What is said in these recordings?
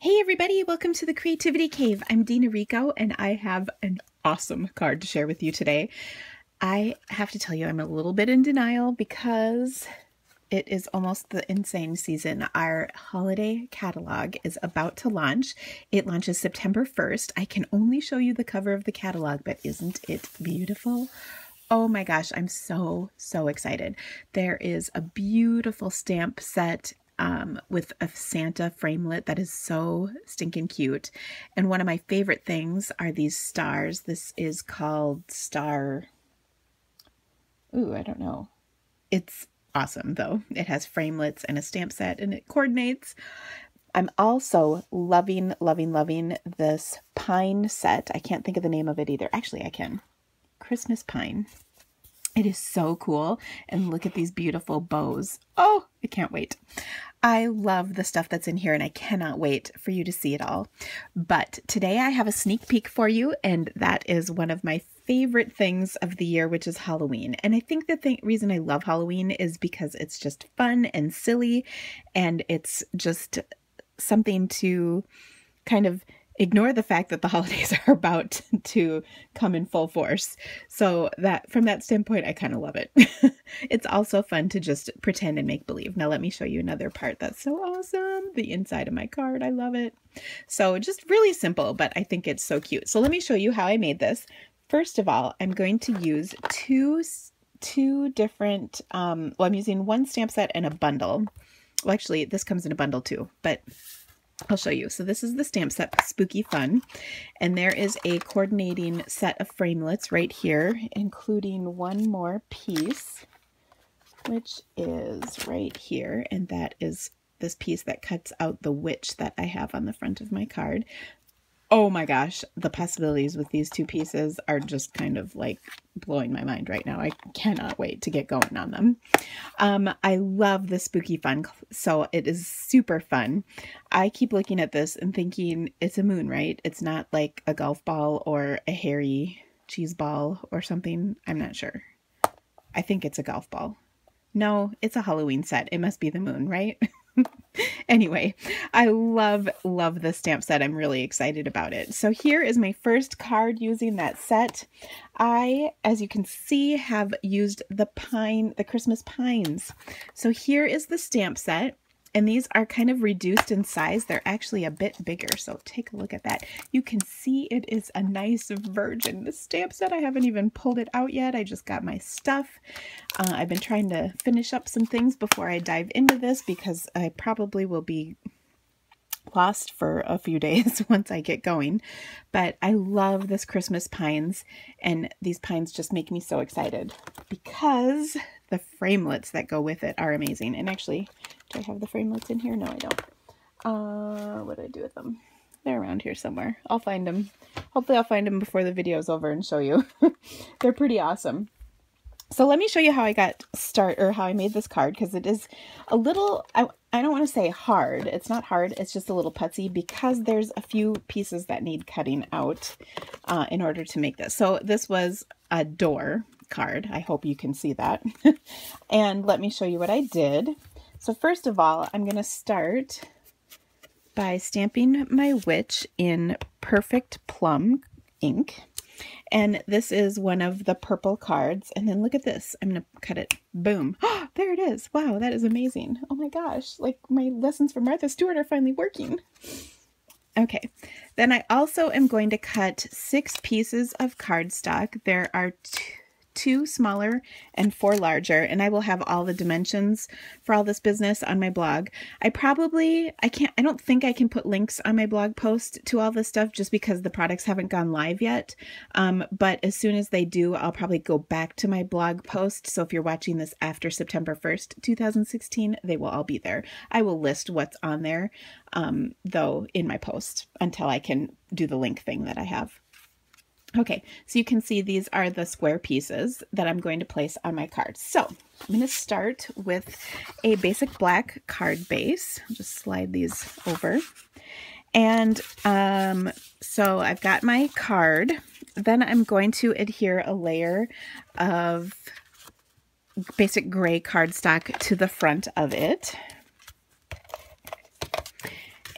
Hey everybody, welcome to the Creativity Cave. I'm Dina Rico and I have an awesome card to share with you today. I have to tell you I'm a little bit in denial because it is almost the insane season. Our holiday catalog is about to launch. It launches September 1st. I can only show you the cover of the catalog, but isn't it beautiful? Oh my gosh, I'm so excited. There is a beautiful stamp set with a Santa framelit that is so stinking cute. And one of my favorite things are these stars. This is called Star... Ooh, I don't know. It's awesome though. It has framelits and a stamp set and it coordinates. I'm also loving this pine set. I can't think of the name of it either. Actually, I can. Christmas pine. It is so cool. And look at these beautiful bows. Oh, I can't wait. I love the stuff that's in here and I cannot wait for you to see it all. But today I have a sneak peek for you, and that is one of my favorite things of the year, which is Halloween. And I think the reason I love Halloween is because it's just fun and silly, and it's just something to kind of ignore the fact that the holidays are about to come in full force. So that from that standpoint, I kind of love it. It's also fun to just pretend and make believe. Now let me show you another part that's so awesome. The inside of my card. I love it. So just really simple, but I think it's so cute. So let me show you how I made this. First of all, I'm going to use two different, I'm using one stamp set and a bundle. Well, actually, this comes in a bundle too, but I'll show you. So this is the stamp set, Spooky Fun, and there is a coordinating set of framelits right here, including one more piece, which is right here, and that is this piece that cuts out the witch that I have on the front of my card. Oh my gosh, the possibilities with these two pieces are just kind of like blowing my mind right now. I cannot wait to get going on them. I love the Spooky Fun, so it is super fun. I keep looking at this and thinking it's a moon, right? It's not like a golf ball or a hairy cheese ball or something. I'm not sure. I think it's a golf ball. No, it's a Halloween set. It must be the moon, right? Anyway, I love this stamp set. I'm really excited about it. So here is my first card using that set. I, as you can see, have used the Christmas pines. So here is the stamp set. And these are kind of reduced in size. They're actually a bit bigger. So take a look at that. You can see it is a nice virgin. The stamp set, I haven't even pulled it out yet. I just got my stuff. I've been trying to finish up some things before I dive into this because I probably will be lost for a few days once I get going. But I love this Christmas pines, and these pines just make me so excited because the framelits that go with it are amazing. And actually, do I have the framelits in here? No, I don't. What do I do with them? They're around here somewhere. I'll find them. Hopefully I'll find them before the video's over and show you. They're pretty awesome. So let me show you how I got started, or how I made this card, because it is a little, I don't want to say hard. It's not hard. It's just a little putsy because there's a few pieces that need cutting out in order to make this. So this was a door card. I hope you can see that. And let me show you what I did. So first of all, I'm going to start by stamping my witch in Perfect Plum ink. And this is one of the purple cards. And then look at this. I'm going to cut it. Boom. Oh, there it is. Wow, that is amazing. Oh my gosh. Like my lessons from Martha Stewart are finally working. Okay. Then I also am going to cut 6 pieces of cardstock. There are two smaller and 4 larger, and I will have all the dimensions for all this business on my blog. I don't think I can put links on my blog post to all this stuff just because the products haven't gone live yet. But as soon as they do, I'll probably go back to my blog post. So if you're watching this after September 1st, 2016, they will all be there. I will list what's on there, though, in my post until I can do the link thing that I have. Okay, so you can see these are the square pieces that I'm going to place on my card. So I'm going to start with a basic black card base. I'll just slide these over. And so I've got my card. Then I'm going to adhere a layer of basic gray cardstock to the front of it.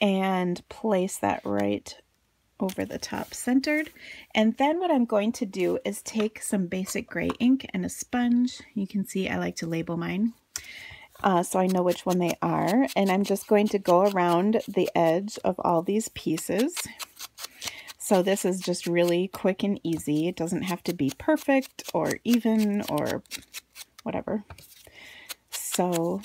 and place that right over the top centered. And then what I'm going to do is take some basic gray ink and a sponge. You can see I like to label mine so I know which one they are. And I'm just going to go around the edge of all these pieces. So this is just really quick and easy. It doesn't have to be perfect or even or whatever. So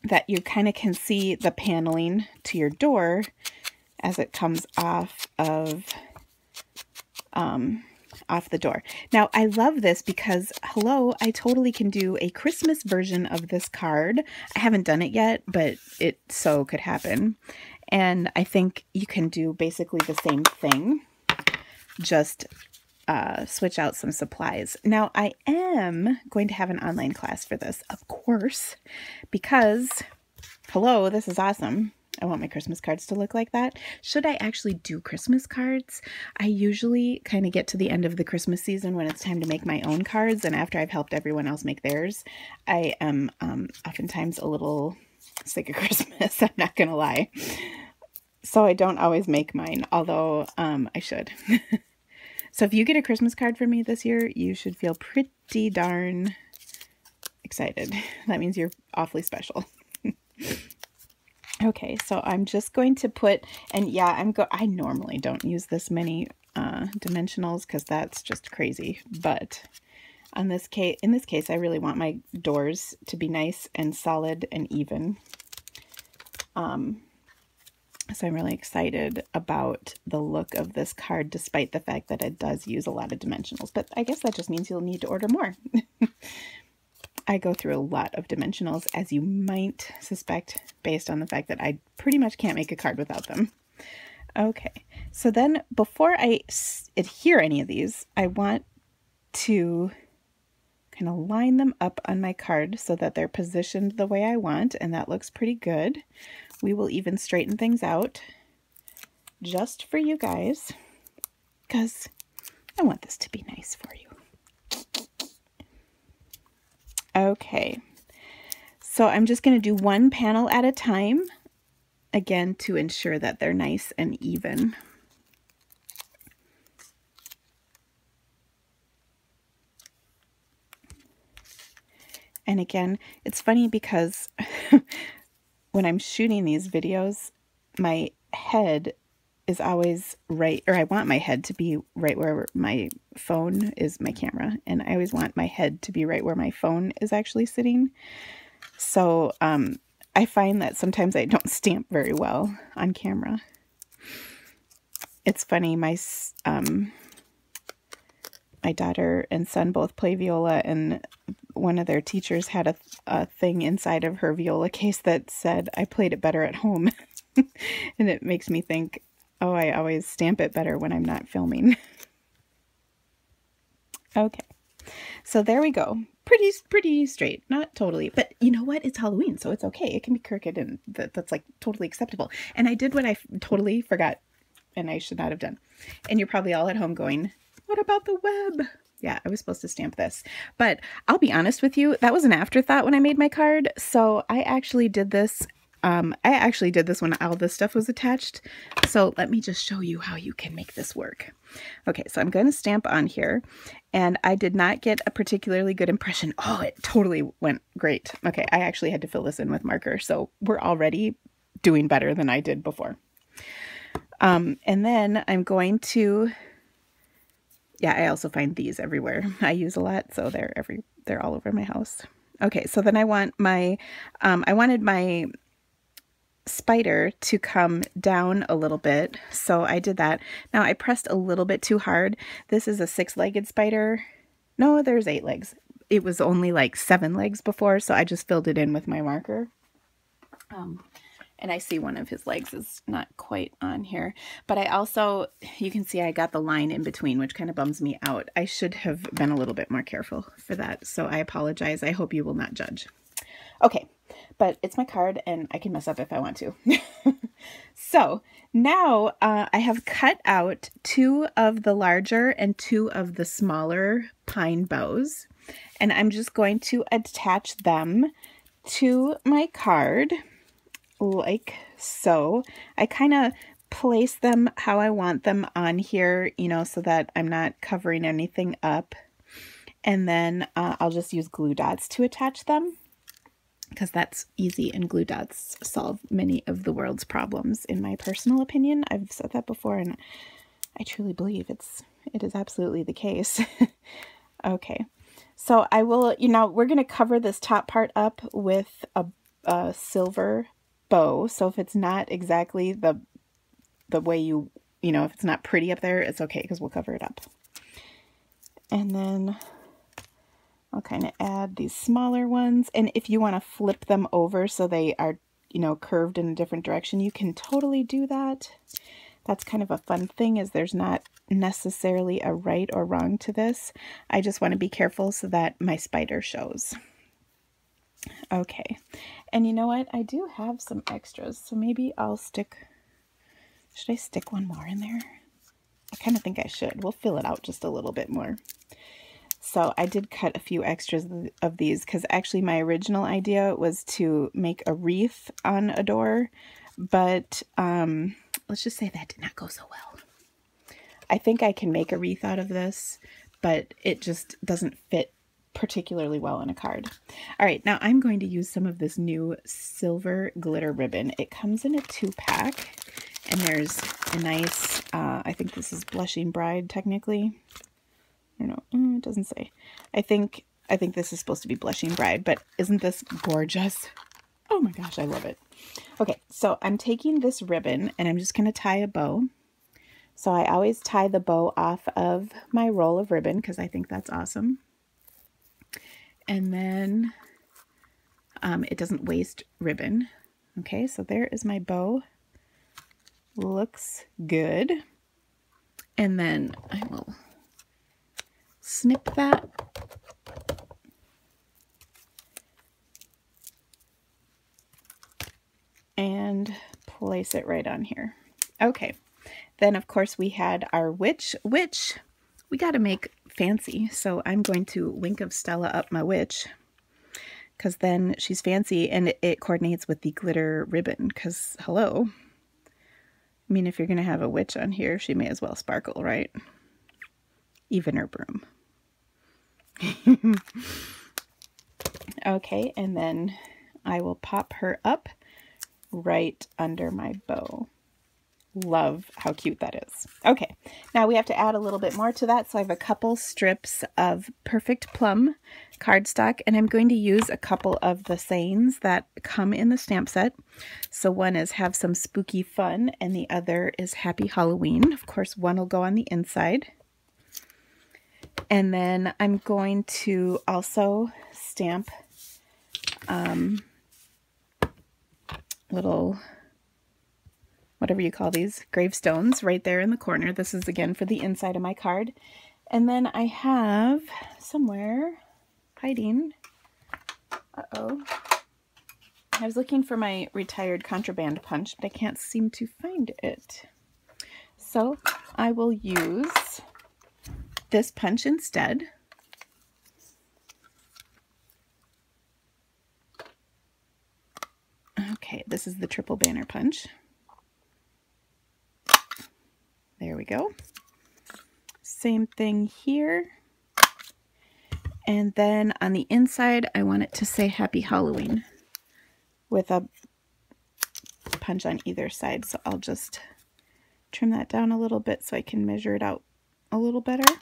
that you kind of can see the paneling to your door as it comes off of the door. Now, I love this because, hello, I totally can do a Christmas version of this card. I haven't done it yet, but it so could happen. And I think you can do basically the same thing, just switch out some supplies. Now, I am going to have an online class for this, of course, because, hello, this is awesome. I want my Christmas cards to look like that. Should I actually do Christmas cards? I usually kind of get to the end of the Christmas season when it's time to make my own cards, and after I've helped everyone else make theirs, I am oftentimes a little sick of Christmas, I'm not gonna lie. So I don't always make mine, although I should. So if you get a Christmas card from me this year, you should feel pretty darn excited. That means you're awfully special. Okay, so I'm just going to put, and yeah, I normally don't use this many dimensionals because that's just crazy. But in this case, I really want my doors to be nice and solid and even. So I'm really excited about the look of this card, despite the fact that it does use a lot of dimensionals. But I guess that just means you'll need to order more. I go through a lot of dimensionals, as you might suspect, based on the fact that I pretty much can't make a card without them. Okay, so then before I adhere any of these, I want to kind of line them up on my card so that they're positioned the way I want, and that looks pretty good. We will even straighten things out just for you guys, because I want this to be nice for you. Okay, so I'm just going to do one panel at a time, again, to ensure that they're nice and even. And again, it's funny because when I'm shooting these videos, my head is always right, or I want my head to be right where my phone is, my camera, and I always want my head to be right where my phone is actually sitting. So I find that sometimes I don't stamp very well on camera. It's funny, my daughter and son both play viola, and one of their teachers had a thing inside of her viola case that said, "I played it better at home." And it makes me think, oh, I always stamp it better when I'm not filming. Okay, so there we go. Pretty straight. Not totally, but you know what? It's Halloween, so it's okay. It can be crooked, and that's like totally acceptable. And I did what I totally forgot, and I should not have done. And you're probably all at home going, what about the web? Yeah, I was supposed to stamp this. But I'll be honest with you, that was an afterthought when I made my card. So I actually did this. When all this stuff was attached. So let me just show you how you can make this work. Okay, so I'm going to stamp on here, and I did not get a particularly good impression. Oh, it totally went great. Okay, I actually had to fill this in with marker, so we're already doing better than I did before. And then I'm going to, yeah, I also find these everywhere. I use a lot, so they're all over my house. Okay, so then I want my, I wanted my spider to come down a little bit, so I did that. Now I pressed a little bit too hard. This is a 6-legged spider. No, there's 8 legs. It was only like 7 legs before, so I just filled it in with my marker. And I see one of his legs is not quite on here, but I also, you can see I got the line in between, which kind of bums me out. I should have been a little bit more careful for that, so I apologize. I hope you will not judge. Okay, but it's my card, and I can mess up if I want to. So now I have cut out 2 of the larger and 2 of the smaller pine boughs, and I'm just going to attach them to my card like so. I kind of place them how I want them on here, you know, so that I'm not covering anything up. And then I'll just use glue dots to attach them, because that's easy and glue dots solve many of the world's problems, in my personal opinion. I've said that before and I truly believe it is absolutely the case. Okay, so I will, you know, we're going to cover this top part up with a silver bow. So if it's not exactly the way you know, if it's not pretty up there, it's okay, because we'll cover it up. And then I'll kind of add these smaller ones. And if you want to flip them over so they are, you know, curved in a different direction, you can totally do that. That's kind of a fun thing, is there's not necessarily a right or wrong to this. I just want to be careful so that my spider shows. Okay. And you know what? I do have some extras, so maybe I'll stick... Should I stick one more in there? I kind of think I should. We'll fill it out just a little bit more. So I did cut a few extras of these, because actually my original idea was to make a wreath on a door, but let's just say that did not go so well. I think I can make a wreath out of this, but it just doesn't fit particularly well on a card. All right, now I'm going to use some of this new silver glitter ribbon. It comes in a 2-pack, and there's a nice, I think this is Blushing Bride technically. I don't know, it doesn't say. I think this is supposed to be Blushing Bride, but isn't this gorgeous? Oh my gosh, I love it. Okay, so I'm taking this ribbon and I'm just going to tie a bow. So I always tie the bow off of my roll of ribbon, because I think that's awesome. And then it doesn't waste ribbon. Okay, so there is my bow. Looks good. And then I will snip that. And place it right on here. Okay. Then, of course, we had our witch, which we got to make fancy. So I'm going to Wink of Stella up my witch, because then she's fancy and it coordinates with the glitter ribbon, because, hello. I mean, if you're going to have a witch on here, she may as well sparkle, right? Even her broom. Okay, and then I will pop her up right under my bow. Love how cute that is. Okay, now we have to add a little bit more to that. So I have a couple strips of Perfect Plum cardstock, and I'm going to use a couple of the sayings that come in the stamp set. So one is have some spooky fun, and the other is happy Halloween. Of course, one will go on the inside. And then I'm going to also stamp little, whatever you call these, gravestones right there in the corner. This is again for the inside of my card. And then I have somewhere hiding, uh-oh, I was looking for my retired contraband punch, but I can't seem to find it. So I will use this punch instead. Okay, this is the triple banner punch. There we go. Same thing here. And then on the inside, I want it to say Happy Halloween with a punch on either side. So I'll just trim that down a little bit so I can measure it out a little better.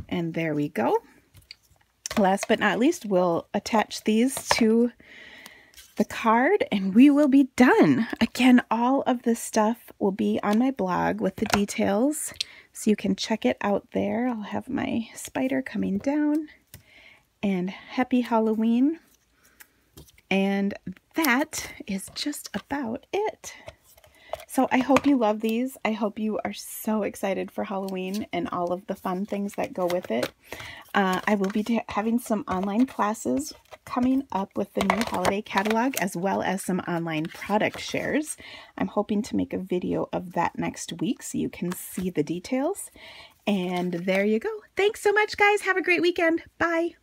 And there we go. Last but not least, we'll attach these to the card and we will be done. Again, all of this stuff will be on my blog with the details, so you can check it out there. I'll have my spider coming down and Happy Halloween. And that is just about it. So I hope you love these. I hope you are so excited for Halloween and all of the fun things that go with it. I will be having some online classes coming up with the new holiday catalog, as well as some online product shares. I'm hoping to make a video of that next week so you can see the details. And there you go. Thanks so much, guys. Have a great weekend. Bye.